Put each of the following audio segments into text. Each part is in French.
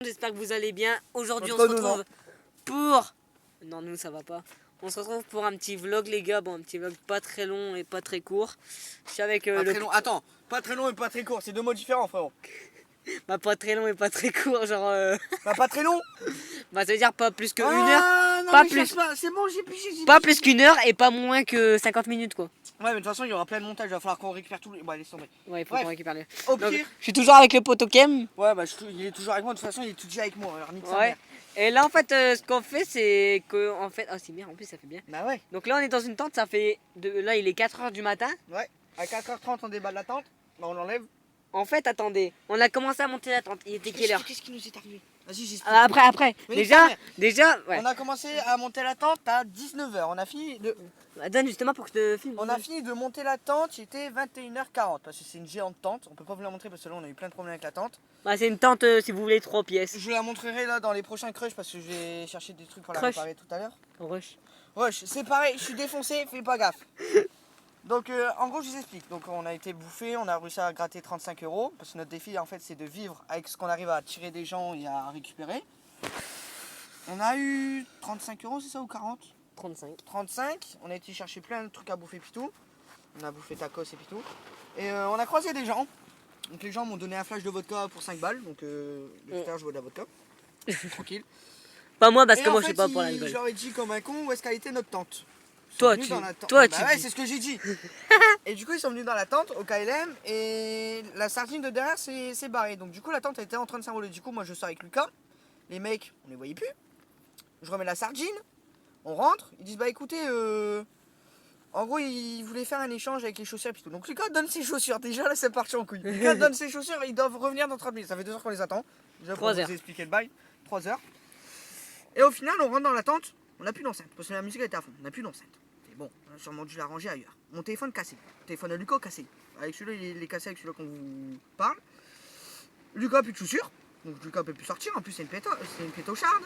J'espère que vous allez bien. Aujourd'hui on Entre se nous, retrouve pour... Non, nous ça va pas. On se retrouve pour un petit vlog les gars. Bon, un petit vlog pas très long et pas très court. Je suis avec Pas très long. Attends, pas très long et pas très court, c'est deux mots différents, frérot. Bah pas très long et pas très court, genre... Bah pas très long. Bah ça veut dire pas plus que 1 heure. Ah, non, Pas mais plus. cherche pas. C'est bon, j'ai pigé. Pas plus qu'une heure et pas moins que 50 minutes quoi. Ouais, mais de toute façon, il y aura plein de montage, il va falloir qu'on récupère tout. Bon, laisse tomber. Ouais, il faut Bref. qu'on récupère les... Au Donc, pire. je suis toujours avec le pote Kem. Ouais, bah il est toujours avec moi, de toute façon, il est tout déjà avec moi. Alors, nique sa Ouais. mère. Et là en fait ce qu'on fait c'est que en fait... Oh c'est bien, en plus ça fait bien. Bah ouais. Donc là on est dans une tente, ça fait... Là il est 4h du matin. Ouais. À 4h30, on déballe la tente. Bah, on l'enlève. En fait, attendez, on a commencé à monter la tente. Il était quelle heure? Qu'est-ce qui nous est arrivé? Vas-y, j'explique. Après. Mais Déjà, ouais. On a commencé à monter la tente à 19h. On a fini de. Donne justement pour que je te filme. On a fini de monter la tente, il était 21h40 parce que c'est une géante tente. On peut pas vous la montrer parce que là on a eu plein de problèmes avec la tente. Bah, c'est une tente, si vous voulez, 3 pièces. Je la montrerai là dans les prochains crushs parce que je vais chercher des trucs pour la Crush. réparer tout à l'heure. Rush. Wesh, c'est pareil, je suis défoncé, fais pas gaffe. Donc en gros je vous explique. Donc on a été bouffé, on a réussi à gratter 35 € parce que notre défi en fait c'est de vivre avec ce qu'on arrive à tirer des gens et à récupérer. On a eu 35 € c'est ça ou 40? 35. 35, on a été chercher plein de trucs à bouffer puis tout. On a bouffé tacos et puis tout. Et on a croisé des gens. Donc les gens m'ont donné un flash de vodka pour 5 balles. Donc depuis tard je bois de la vodka. Tranquille. Pas moi, parce Et que en moi, fait, je sais pas pour la je gueule. leur ai dit comme un con où est-ce qu'elle était notre tente. Ils sont Toi, venus tu- dans la tente. toi, Bah tu ouais, dis. c'est ce que j'ai dit. Et du coup, ils sont venus dans la tente au KLM et la sardine de derrière s'est barrée. Donc du coup, la tente était en train de s'envoler. Du coup, moi je sors avec Lucas. Les mecs, on les voyait plus. Je remets la sardine. On rentre. Ils disent bah écoutez, en gros, ils voulaient faire un échange avec les chaussures et tout. Donc Lucas donne ses chaussures. Déjà là, c'est parti en couille. Lucas donne ses chaussures. Ils doivent revenir dans 30 minutes. Ça fait 2 heures qu'on les attend. Déjà pour 3 vous heures. expliquer le bail. 3 heures. Et au final, on rentre dans la tente. On n'a plus d'enceinte parce que la musique était à fond. On n'a plus d'enceinte. Et bon, on a sûrement dû la ranger ailleurs. Mon téléphone cassé. Le téléphone de Lucas cassé. Avec celui-là, il est cassé avec celui-là qu'on vous parle. Lucas a plus de chaussures. Donc Lucas peut plus sortir. En plus, c'est une pétocharde.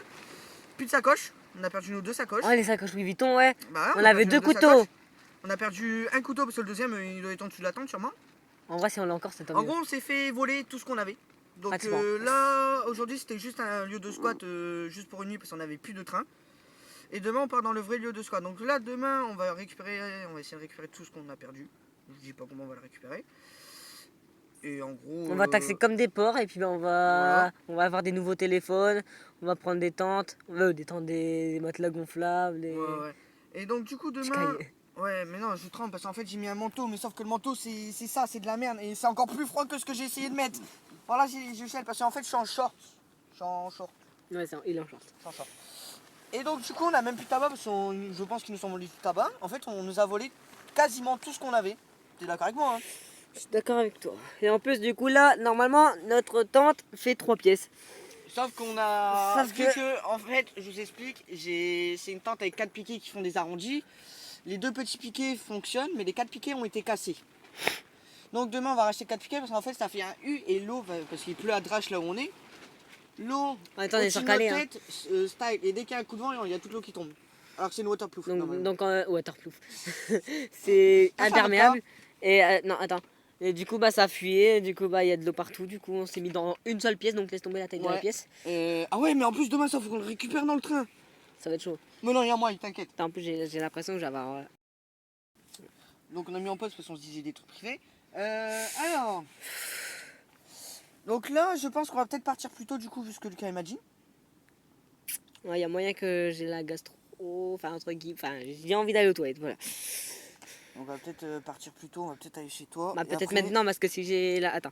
Plus de sacoche. On a perdu nos 2 sacoches. Oh, les sacoches Louis Vuitton, ouais. Bah, On a avait perdu 2 nos couteaux. sacoches. On a perdu un couteau parce que le deuxième, il doit être en dessous de la tente sûrement. En vrai, si on l'a encore, c'est tant En mieux. gros, on s'est fait voler tout ce qu'on avait. Donc Pratiquement. là, aujourd'hui, c'était juste un lieu de squat juste pour une nuit parce qu'on n'avait plus de train. Et demain, on part dans le vrai lieu de squat. Donc là, demain, on va essayer de récupérer tout ce qu'on a perdu. Je ne dis pas comment on va le récupérer. Et en gros. On va taxer comme des porcs et puis ben, Voilà. on va avoir des nouveaux téléphones. On va prendre des tentes. Des matelas gonflables. Des... Ouais. Et donc, du coup, Petit demain. cahier. Ouais, mais non, je trempe parce qu'en fait, j'ai mis un manteau. Mais sauf que le manteau, c'est ça, c'est de la merde. Et c'est encore plus froid que ce que j'ai essayé de mettre. Voilà, je gèle parce qu'en fait, je suis en short. Je suis en short. Ouais, il est en short. Je suis en short. Et donc, du coup, on n'a même plus de tabac parce que je pense qu'ils nous ont volé du tabac. En fait, on nous a volé quasiment tout ce qu'on avait. T'es d'accord avec moi, hein? Je suis d'accord avec toi. Et en plus, du coup, là, normalement, notre tente fait 3 pièces. Sauf qu'on a. Sauf Vu que, en fait, je vous explique, c'est une tente avec 4 piquets qui font des arrondis. Les 2 petits piquets fonctionnent, mais les 4 piquets ont été cassés. Donc demain, on va racheter 4 piquets parce qu'en fait, ça fait un U et l'eau, parce qu'il pleut à Drache là où on est. L'eau, Attends, on est au-dessus de surcalé, notre hein. tête, style. Et dès qu'il y a un coup de vent, il y a toute l'eau qui tombe. Alors que c'est une waterproof. Donc waterproof. C'est Ça, ça imperméable. Et non, attends. Et du coup, bah, ça a fuyé. Du coup, bah, il y a de l'eau partout. Du coup, on s'est mis dans une seule pièce. Donc, laisse tomber la taille de la Ouais. pièce. Ah ouais, mais en plus, demain, ça faut qu'on le récupère dans le train. Ça va être chaud. Mais non, il y a moi, t'inquiète. Putain, en plus, j'ai l'impression que j'avais. Donc on a mis en pause parce qu'on se disait des trucs privés. Alors. Donc là, je pense qu'on va peut-être partir plus tôt du coup, vu ce que Lucas m'a dit. Ouais, il y a moyen que j'ai la gastro. Enfin, entre guillemets. Enfin, j'ai envie d'aller aux toilettes. Voilà. On va peut-être partir plus tôt, on va peut-être aller chez toi. Bah, Et peut-être après- maintenant, parce que si j'ai là. Attends.